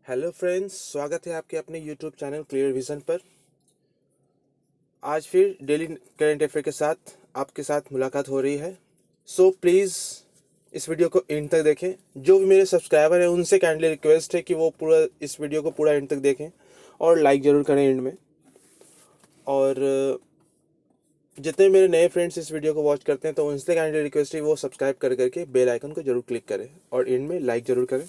Hello friends, स्वागत है आपके अपने यूट्यूब चैनल क्लियर विज़न पर। आज फिर डेली करंट अफेयर के साथ आपके साथ मुलाकात हो रही है। सो प्लीज़ इस वीडियो को एंड तक देखें। जो भी मेरे सब्सक्राइबर हैं उनसे काइंडली रिक्वेस्ट है कि वो पूरा इस वीडियो को पूरा एंड तक देखें और लाइक ज़रूर करें एंड में। और जितने मेरे नए फ्रेंड्स इस वीडियो को वॉच करते हैं तो उनसे काइंडली रिक्वेस्ट है वो सब्सक्राइब कर करके बेल आइकन को जरूर क्लिक करें और एंड में लाइक ज़रूर करें।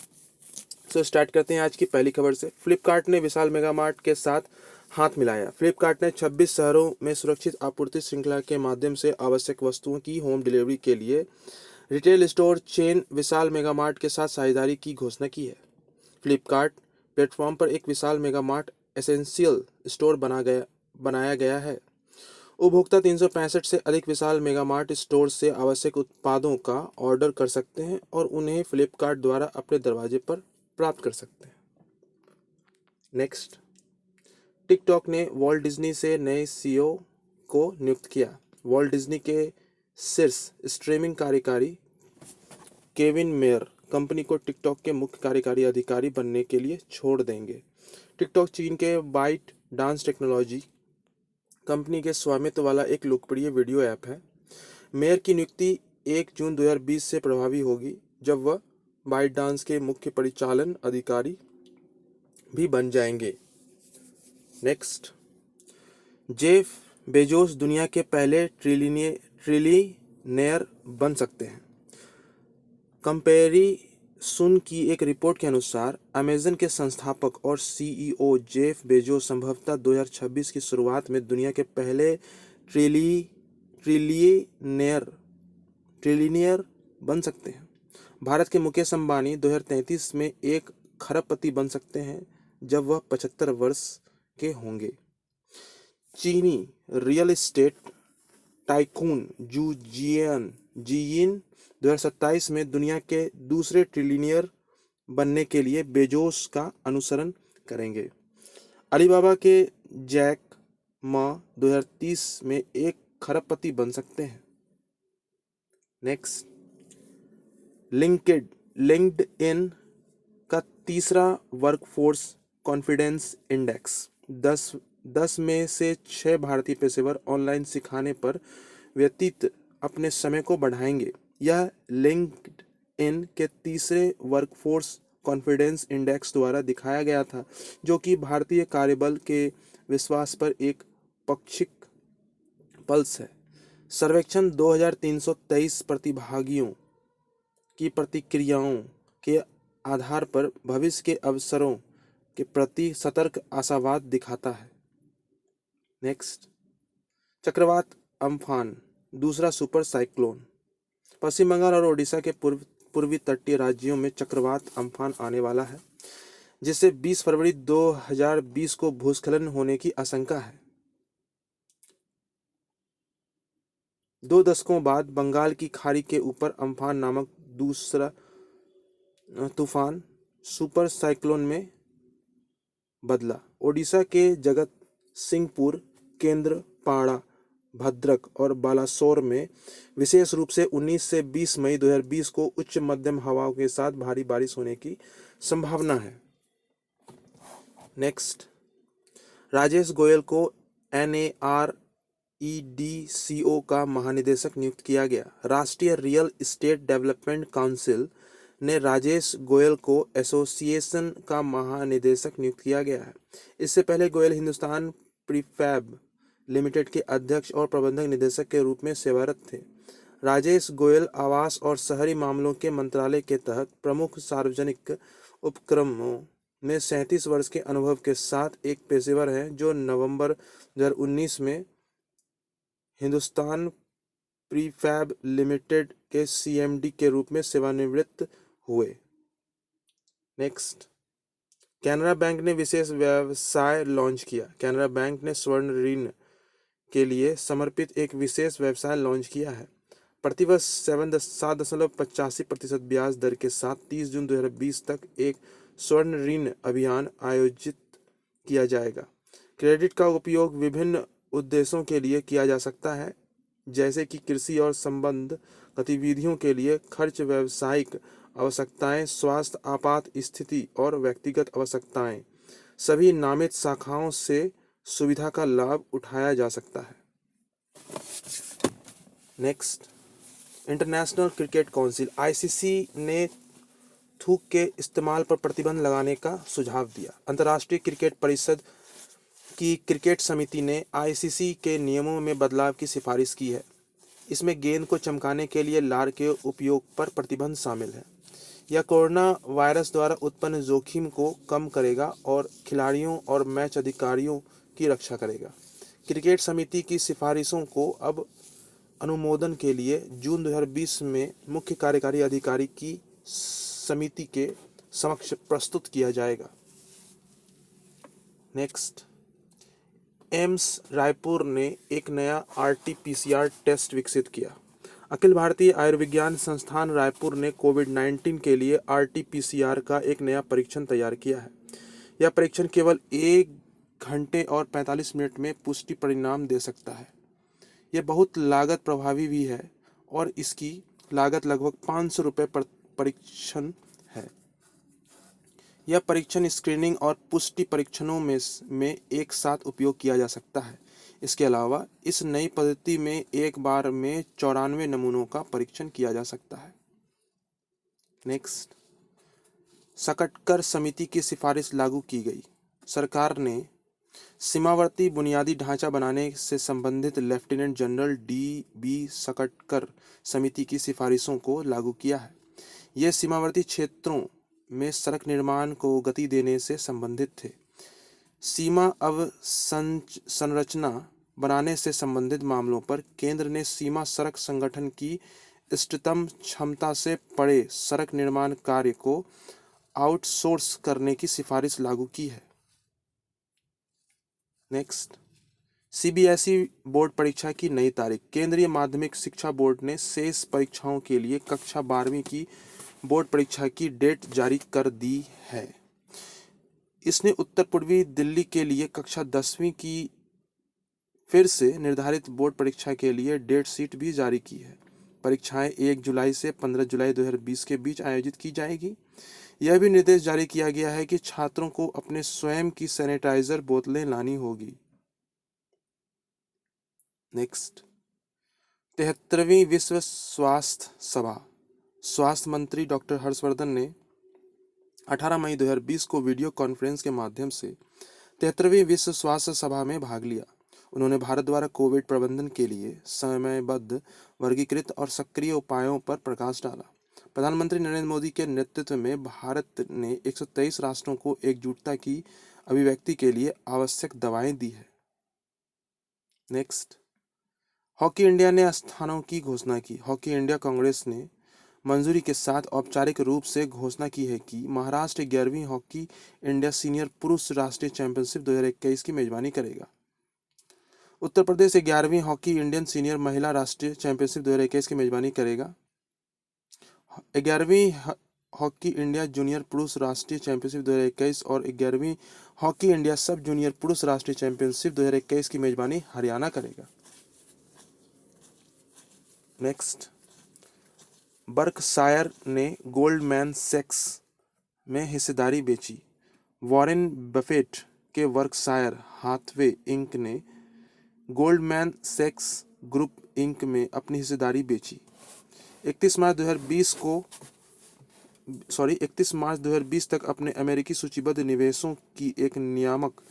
सो स्टार्ट करते हैं आज की पहली खबर से। फ्लिपकार्ट ने विशाल मेगा मार्ट के साथ हाथ मिलाया। फ्लिपकार्ट ने 26 शहरों में सुरक्षित आपूर्ति श्रृंखला के माध्यम से आवश्यक वस्तुओं की होम डिलीवरी के लिए रिटेल स्टोर चेन विशाल मेगा मार्ट के साथ साझेदारी की घोषणा की है। फ्लिपकार्ट प्लेटफॉर्म पर एक विशाल मेगा मार्ट एसेंशियल स्टोर बनाया गया है। उपभोक्ता 365 से अधिक विशाल मेगा मार्ट स्टोर से आवश्यक उत्पादों का ऑर्डर कर सकते हैं और उन्हें फ्लिपकार्ट द्वारा अपने दरवाजे पर प्राप्त कर सकते हैं। नेक्स्ट, टिकटॉक ने वॉल्ट डिज्नी से नए सीईओ को नियुक्त किया। वॉल्ट डिज्नी के शीर्ष स्ट्रीमिंग कार्यकारी केविन मेयर कंपनी को टिकटॉक के मुख्य कार्यकारी अधिकारी बनने के लिए छोड़ देंगे। टिकटॉक चीन के बाइट डांस टेक्नोलॉजी कंपनी के स्वामित्व वाला एक लोकप्रिय वीडियो ऐप है। मेयर की नियुक्ति 1 जून 2020 से प्रभावी होगी, जब वह बाइट डांस के मुख्य परिचालन अधिकारी भी बन जाएंगे। नेक्स्ट, जेफ बेजोस दुनिया के पहले ट्रिलियनेयर बन सकते हैं। कंपेरिसुन की एक रिपोर्ट के अनुसार अमेजन के संस्थापक और सीईओ जेफ बेजोस संभवतः 2026 की शुरुआत में दुनिया के पहले ट्रिलियनेयर बन सकते हैं। भारत के मुकेश अंबानी 2033 में एक खरबपति बन सकते हैं, जब वह 75 वर्ष के होंगे। चीनी रियल एस्टेट टाइकून जू जियिन 2027 में दुनिया के दूसरे ट्रिलियनियर बनने के लिए बेजोस का अनुसरण करेंगे। अलीबाबा के जैक मा 2030 में एक खरबपति बन सकते हैं। नेक्स्ट, लिंक्डइन का तीसरा वर्कफोर्स कॉन्फिडेंस इंडेक्स 10 में से 6 भारतीय पेशेवर ऑनलाइन सिखाने पर व्यतीत अपने समय को बढ़ाएंगे। यह लिंक्डइन के तीसरे वर्कफोर्स कॉन्फिडेंस इंडेक्स द्वारा दिखाया गया था, जो कि भारतीय कार्यबल के विश्वास पर एक पाक्षिक पल्स है। सर्वेक्षण 2323 प्रतिभागियों की प्रतिक्रियाओं के आधार पर भविष्य के अवसरों के प्रति सतर्क आशावाद दिखाता है। नेक्स्ट, चक्रवात अम्फान दूसरा सुपर साइक्लोन। पश्चिम बंगाल और ओडिशा के पूर्वी तटीय राज्यों में चक्रवात अम्फान आने वाला है, जिससे 20 फरवरी 2020 को भूस्खलन होने की आशंका है। 2 दशकों बाद बंगाल की खाड़ी के ऊपर अम्फान नामक दूसरा तूफान सुपर साइक्लोन में बदला। ओडिशा के जगत सिंहपुर, केंद्रपाड़ा, भद्रक और बालासोर में विशेष रूप से 19 से 20 मई 2020 को उच्च मध्यम हवाओं के साथ भारी बारिश होने की संभावना है। नेक्स्ट, राजेश गोयल को NAREDCO का महानिदेशक नियुक्त किया गया। राष्ट्रीय रियल एस्टेट डेवलपमेंट काउंसिल ने राजेश गोयल को एसोसिएशन का महानिदेशक नियुक्त किया गया है। इससे पहले गोयल हिंदुस्तान प्रीफैब लिमिटेड के अध्यक्ष और प्रबंधक निदेशक के रूप में सेवारत थे। राजेश गोयल आवास और शहरी मामलों के मंत्रालय के तहत प्रमुख सार्वजनिक उपक्रमों में 37 वर्ष के अनुभव के साथ एक पेशेवर हैं, जो नवंबर 2019 में हिंदुस्तान प्रीफैब लिमिटेड के CMD के रूप में सेवानिवृत्त हुए। नेक्स्ट, कैनरा बैंक ने विशेष व्यवसाय लॉन्च किया। कैनरा बैंक ने स्वर्ण ऋण के लिए समर्पित एक विशेष व्यवसाय लॉन्च किया है। प्रतिवर्ष 7.85% ब्याज दर के साथ 30 जून 2020 तक एक स्वर्ण ऋण अभियान आयोजित किया जाएगा। क्रेडिट का उपयोग विभिन्न उद्देश्यों के लिए किया जा सकता है, जैसे कि कृषि और संबद्ध गतिविधियों के लिए खर्च, व्यावसायिक आवश्यकताएं, स्वास्थ्य आपात स्थिति और व्यक्तिगत आवश्यकताएं, सभी नामित शाखाओं से सुविधा का लाभ उठाया जा सकता है। Next, international cricket council ICC ने थूक के इस्तेमाल पर प्रतिबंध लगाने का सुझाव दिया। अंतर्राष्ट्रीय क्रिकेट परिषद की क्रिकेट समिति ने आईसीसी के नियमों में बदलाव की सिफारिश की है। इसमें गेंद को चमकाने के लिए लार के उपयोग पर प्रतिबंध शामिल है। यह कोरोना वायरस द्वारा उत्पन्न जोखिम को कम करेगा और खिलाड़ियों और मैच अधिकारियों की रक्षा करेगा। क्रिकेट समिति की सिफारिशों को अब अनुमोदन के लिए जून 2020 में मुख्य कार्यकारी अधिकारी की समिति के समक्ष प्रस्तुत किया जाएगा। नेक्स्ट, एम्स रायपुर ने एक नया आरटी-पीसीआर टेस्ट विकसित किया। अखिल भारतीय आयुर्विज्ञान संस्थान रायपुर ने कोविड-19 के लिए आरटी-पीसीआर का एक नया परीक्षण तैयार किया है। यह परीक्षण केवल 1 घंटे और 45 मिनट में पुष्टि परिणाम दे सकता है। यह बहुत लागत प्रभावी भी है और इसकी लागत लगभग 500 रुपये पर परीक्षण है। यह परीक्षण स्क्रीनिंग और पुष्टि परीक्षणों में एक साथ उपयोग किया जा सकता है। इसके अलावा इस नई पद्धति में एक बार में 94 नमूनों का परीक्षण किया जा सकता है। नेक्स्ट, सकटकर समिति की सिफारिश लागू की गई। सरकार ने सीमावर्ती बुनियादी ढांचा बनाने से संबंधित लेफ्टिनेंट जनरल डी.बी. सकटकर समिति की सिफारिशों को लागू किया है। ये सीमावर्ती क्षेत्रों में सड़क निर्माण को गति देने से संबंधित थे। सीमा अवसंरचना बनाने से संबंधित मामलों पर केंद्र ने सीमा सड़क संगठन की इष्टतम क्षमता से परे सड़क निर्माण कार्य को आउटसोर्स करने की सिफारिश लागू की है। नेक्स्ट, सीबीएसई बोर्ड परीक्षा की नई तारीख। केंद्रीय माध्यमिक शिक्षा बोर्ड ने शेष परीक्षाओं के लिए कक्षा 12वीं की बोर्ड परीक्षा की डेट जारी कर दी है। इसने उत्तर पूर्वी दिल्ली के लिए कक्षा 10वीं की फिर से निर्धारित बोर्ड परीक्षा के लिए डेट शीट भी जारी की है। परीक्षाएं 1 जुलाई से 15 जुलाई 2020 के बीच आयोजित की जाएगी। यह भी निर्देश जारी किया गया है कि छात्रों को अपने स्वयं की सैनिटाइजर बोतलें लानी होगी। नेक्स्ट, 73वीं विश्व स्वास्थ्य सभा। स्वास्थ्य मंत्री डॉक्टर हर्षवर्धन ने 18 मई 2020 को वीडियो कॉन्फ्रेंस के माध्यम से 73वीं विश्व स्वास्थ्य सभा में भाग लिया। उन्होंने भारत द्वारा कोविड प्रबंधन के लिए समयबद्ध, वर्गीकृत और सक्रिय उपायों पर प्रकाश डाला। प्रधानमंत्री नरेंद्र मोदी के नेतृत्व में भारत ने 123 राष्ट्रों को एकजुटता की अभिव्यक्ति के लिए आवश्यक दवाएं दी है। नेक्स्ट, हॉकी इंडिया ने स्थानों की घोषणा की। हॉकी इंडिया कांग्रेस ने मंजूरी के साथ औपचारिक रूप से घोषणा की है कि महाराष्ट्र 11वीं हॉकी इंडिया सीनियर पुरुष राष्ट्रीय चैंपियनशिप 2021 की मेजबानी करेगा। उत्तर प्रदेश 11वीं हॉकी इंडियन सीनियर महिला राष्ट्रीय चैंपियनशिप 2021 की मेजबानी करेगा। 11वीं हॉकी इंडिया जूनियर पुरुष राष्ट्रीय चैंपियनशिप 2021 और 11वीं हॉकी इंडिया सब जूनियर पुरुष राष्ट्रीय चैंपियनशिप 2021 की मेजबानी हरियाणा करेगा। नेक्स्ट, बर्कशायर ने गोल्डमैन सैक्स में हिस्सेदारी बेची। वॉरेन बफेट के बर्कशायर हाथवे इंक ने गोल्डमैन सैक्स ग्रुप इंक में अपनी हिस्सेदारी बेची। 31 मार्च 2020 तक अपने अमेरिकी सूचीबद्ध निवेशों की एक नियामक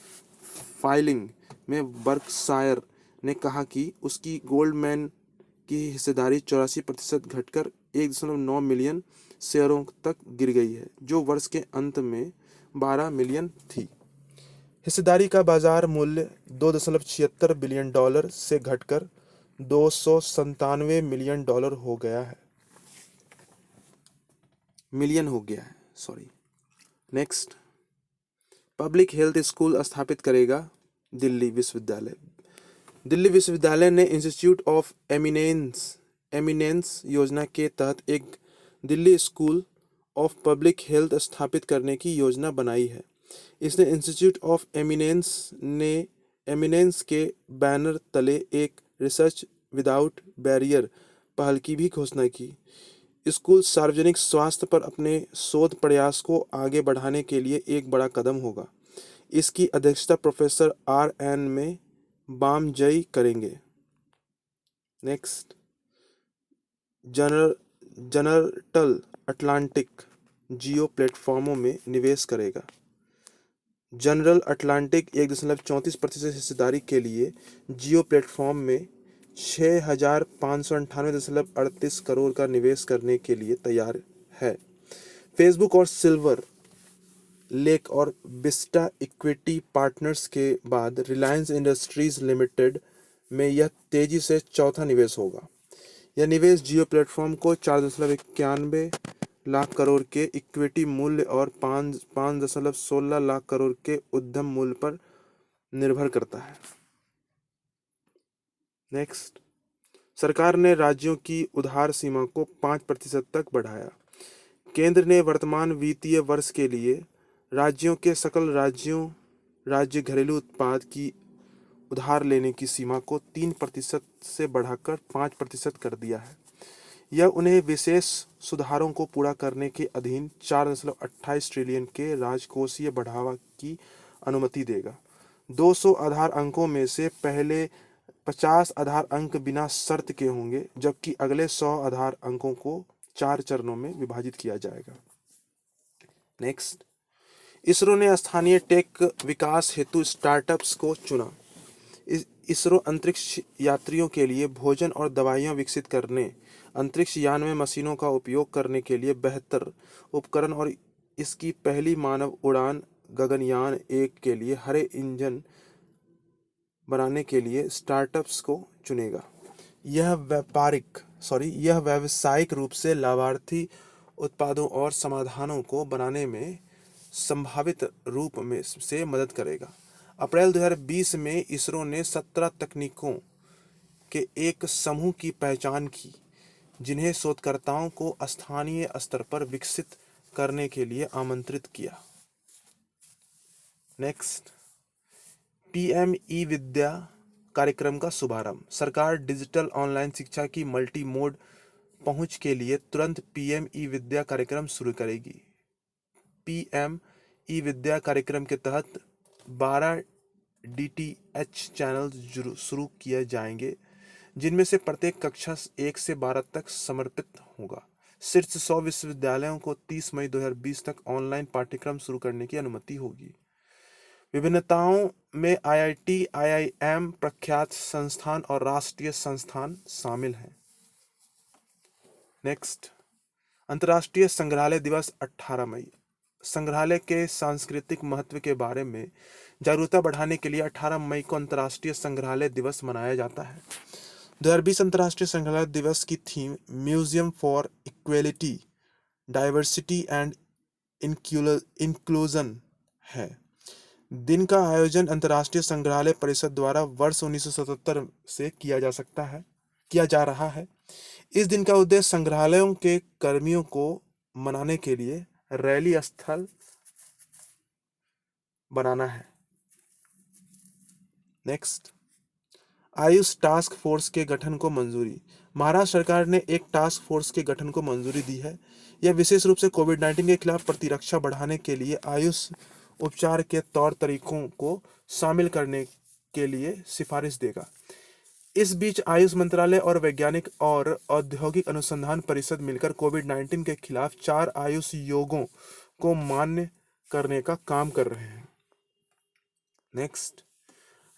फाइलिंग में बर्कशायर ने कहा कि उसकी गोल्डमैन की हिस्सेदारी 84% घटकर 1.9 मिलियन शेयरों तक गिर गई है, जो वर्ष के अंत में 12 मिलियन थी। हिस्सेदारी का बाजार मूल्य $2.76 बिलियन से घटकर $297 मिलियन हो गया है। नेक्स्ट, पब्लिक हेल्थ स्कूल स्थापित करेगा दिल्ली विश्वविद्यालय। दिल्ली विश्वविद्यालय ने इंस्टीट्यूट ऑफ एमिनेंस योजना के तहत एक Delhi school of public health स्थापित करने की योजना बनाई है। इसने इंस्टीट्यूट ऑफ एमिनेंस के बैनर तले एक रिसर्च विदाउट बैरियर पहल की भी घोषणा की। स्कूल सार्वजनिक स्वास्थ्य पर अपने शोध प्रयास को आगे बढ़ाने के लिए एक बड़ा कदम होगा। इसकी अध्यक्षता प्रोफेसर R.N. में बामजई करेंगे। नेक्स्ट, जनरल अटलांटिक जियो प्लेटफॉर्मों में निवेश करेगा। जनरल अटलांटिक 1.34% हिस्सेदारी के लिए जियो प्लेटफॉर्म में 6,598.38 करोड़ का निवेश करने के लिए तैयार है। फेसबुक और सिल्वर लेक और विस्टा इक्विटी पार्टनर्स के बाद रिलायंस इंडस्ट्रीज लिमिटेड में यह तेजी से चौथा निवेश होगा। यह निवेश जियो प्लेटफॉर्म को 4.91 लाख करोड़ के इक्विटी मूल्य और 5.16 लाख करोड़ के उद्यम मूल्य पर निर्भर करता है। नेक्स्ट, सरकार ने राज्यों की उधार सीमा को 5% तक बढ़ाया। केंद्र ने वर्तमान वित्तीय वर्ष के लिए राज्यों के सकल राज्य घरेलू उत्पाद की उधार लेने की सीमा को 3% से बढ़ाकर 5% कर दिया है। यह उन्हें विशेष सुधारों को पूरा करने के अधीन 4.28 ट्रिलियन के राजकोषीय बढ़ावा की अनुमति देगा। 200 आधार अंकों में से पहले 50 आधार अंक बिना शर्त के होंगे, जबकि अगले 100 आधार अंकों को 4 चरणों में विभाजित किया जाएगा। नेक्स्ट, इसरो ने स्थानीय टेक विकास हेतु स्टार्टअप्स को चुना। इसरो अंतरिक्ष यात्रियों के लिए भोजन और दवाइयां विकसित करने, अंतरिक्ष यान में मशीनों का उपयोग करने के लिए बेहतर उपकरण और इसकी पहली मानव उड़ान गगनयान 1 के लिए हरे इंजन बनाने के लिए स्टार्टअप्स को चुनेगा। यह व्यावसायिक रूप से लाभार्थी उत्पादों और समाधानों को बनाने में संभावित रूप में से मदद करेगा। अप्रैल 2020 में इसरो ने 17 तकनीकों के एक समूह की पहचान की, जिन्हें शोधकर्ताओं को स्थानीय स्तर पर विकसित करने के लिए आमंत्रित किया। नेक्स्ट, PM ई विद्या कार्यक्रम का शुभारंभ। सरकार डिजिटल ऑनलाइन शिक्षा की मल्टी मोड पहुंच के लिए तुरंत PM ई विद्या कार्यक्रम शुरू करेगी। PM ई विद्या कार्यक्रम के तहत 12 DTH चैनल शुरू किए जाएंगे, जिनमें से प्रत्येक कक्षा 1 से 12 तक समर्पित होगा। शीर्ष 100 विश्वविद्यालयों को 30 मई 2020 तक ऑनलाइन पाठ्यक्रम शुरू करने की अनुमति होगी। विभिन्नताओं में IIT, IIM, प्रख्यात संस्थान और राष्ट्रीय संस्थान शामिल हैं। नेक्स्ट, अंतर्राष्ट्रीय संग्रहालय दिवस 18 मई। संग्रहालय के सांस्कृतिक महत्व के बारे में जागरूकता बढ़ाने के लिए 18 मई को अंतर्राष्ट्रीय संग्रहालय दिवस मनाया जाता है। 2020 अंतर्राष्ट्रीय संग्रहालय दिवस की theme museum for equality, diversity and inclusion है। दिन का आयोजन अंतर्राष्ट्रीय संग्रहालय परिषद द्वारा वर्ष 1977 से किया जा रहा है। इस दिन का उद्देश्य संग्रहालयों के कर्मियों को मनाने के लिए रैली स्थल बनाना है। नेक्स्ट, आयुष टास्क फोर्स के गठन को मंजूरी। महाराष्ट्र सरकार ने एक टास्क फोर्स के गठन को मंजूरी दी है। यह विशेष रूप से कोविड-19 के खिलाफ प्रतिरक्षा बढ़ाने के लिए आयुष उपचार के तौर तरीकों को शामिल करने के लिए सिफारिश देगा। इस बीच आयुष मंत्रालय और वैज्ञानिक और औद्योगिक अनुसंधान परिषद मिलकर कोविड-19 के खिलाफ 4 आयुष योगों को मान्य करने का काम कर रहे हैं। नेक्स्ट,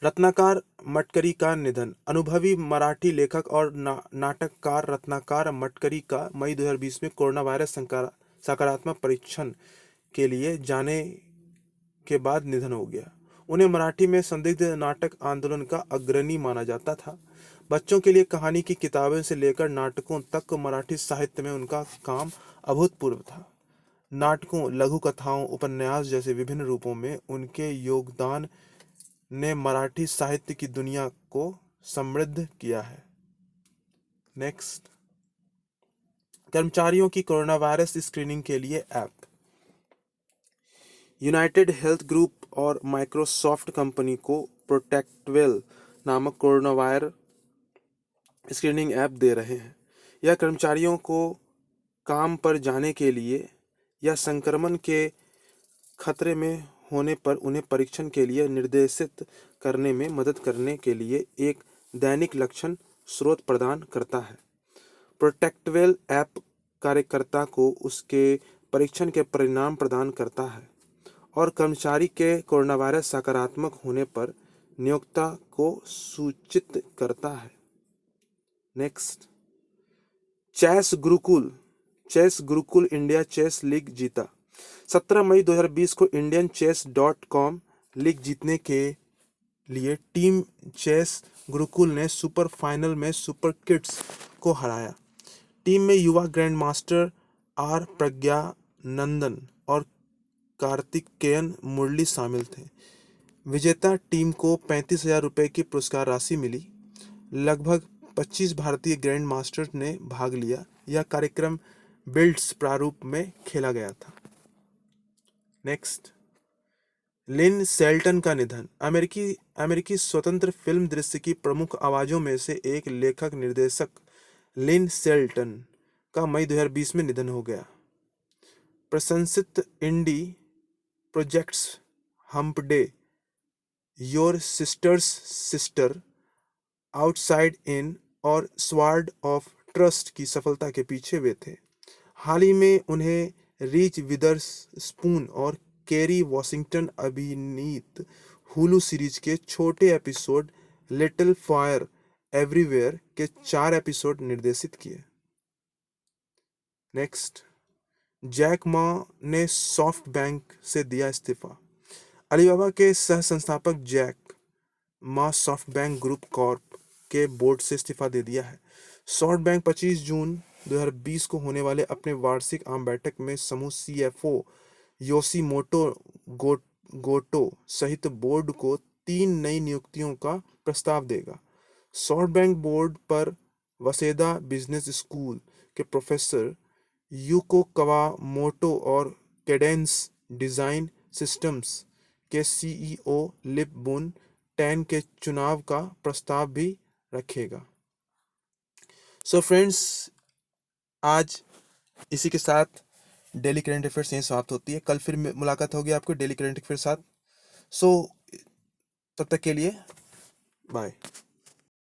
रत्नाकर मटकरी का निधन। अनुभवी मराठी लेखक और नाटककार रत्नाकर मटकरी का मई 2020 में कोरोना वायरस सकारात्मक परीक्षण के लिए जाने के बाद निधन हो गया। उन्हें मराठी में संदिग्ध नाटक आंदोलन का अग्रणी माना जाता था। बच्चों के लिए कहानी की किताबें से लेकर नाटकों तक मराठी साहित्य में उनका काम अभूतपूर्व था। नाटकों, लघु कथाओं, उपन्यास जैसे विभिन्न रूपों में उनके योगदान ने मराठी साहित्य की दुनिया को समृद्ध किया है। नेक्स्ट, कर्मचारियों की कोरोना वायरस स्क्रीनिंग के लिए ऐप। यूनाइटेड हेल्थ ग्रुप और माइक्रोसॉफ्ट कंपनी को प्रोटेक्टवेल नामक कोरोना वायरस स्क्रीनिंग ऐप दे रहे हैं। यह कर्मचारियों को काम पर जाने के लिए या संक्रमण के खतरे में होने पर उन्हें परीक्षण के लिए निर्देशित करने में मदद करने के लिए एक दैनिक लक्षण स्रोत प्रदान करता है। प्रोटेक्टवेल ऐप कार्यकर्ता को उसके परीक्षण के परिणाम प्रदान करता है और कर्मचारी के कोरोना वायरस सकारात्मक होने पर नियोक्ता को सूचित करता है। Next, chess Gurukul India chess league जीता। 17 मई 2020 को इंडियन चेस .com लीग जीतने के लिए टीम चेस गुरुकुल ने सुपर फाइनल में सुपर किड्स को हराया। टीम में युवा ग्रैंड मास्टर आर प्रज्ञानंदन और कार्तिकेयन मुरली शामिल थे। विजेता टीम को 35,000 रुपये की पुरस्कार राशि मिली। लगभग 25 भारतीय ग्रैंड मास्टर्स ने भाग लिया। यह कार्यक्रम बिल्ड्स प्रारूप में खेला गया था। नेक्स्ट, लिन शेल्टन का निधन। अमेरिकी स्वतंत्र फिल्म दृश्य की प्रमुख आवाजों में से एक लेखक निर्देशक लिन शेल्टन का मई 2020 में निधन हो गया। प्रशंसित indie projects Hump Day, Your Sister's Sister, Outside In और स्वॉर्ड ऑफ ट्रस्ट की सफलता के पीछे वे थे। हाल ही में उन्हें रीच विदर्सपून और केरी वॉशिंगटन अभिनीत हुलू सीरीज के छोटे एपिसोड लिटिल फायर एवरीवेयर के 4 एपिसोड निर्देशित किए। नेक्स्ट, जैक मा ने सॉफ्ट बैंक से दिया इस्तीफा। अलीबाबा के सह संस्थापक Jack Ma SoftBank Group Corp के बोर्ड से इस्तीफा दे दिया है। सॉफ्ट बैंक 25 जून 2020 को होने वाले अपने वार्षिक आम बैठक में समूह CFO योशीमोटो गोटो सहित बोर्ड को 3 नई नियुक्तियों का प्रस्ताव देगा। सॉफ्ट बैंक बोर्ड पर वसेदा बिजनेस स्कूल के प्रोफेसर यूको कवामोटो और कैडेंस डिजाइन सिस्टम्स के CEO लिप बुन टैन के चुनाव का प्रस्ताव भी रखेगा। सो फ्रेंड्स, आज इसी के साथ डेली करंट अफेयर्स यहीं समाप्त होती है। कल फिर मुलाकात होगी आपको डेली करंट अफेयर साथ। सो तब तक के लिए बाय।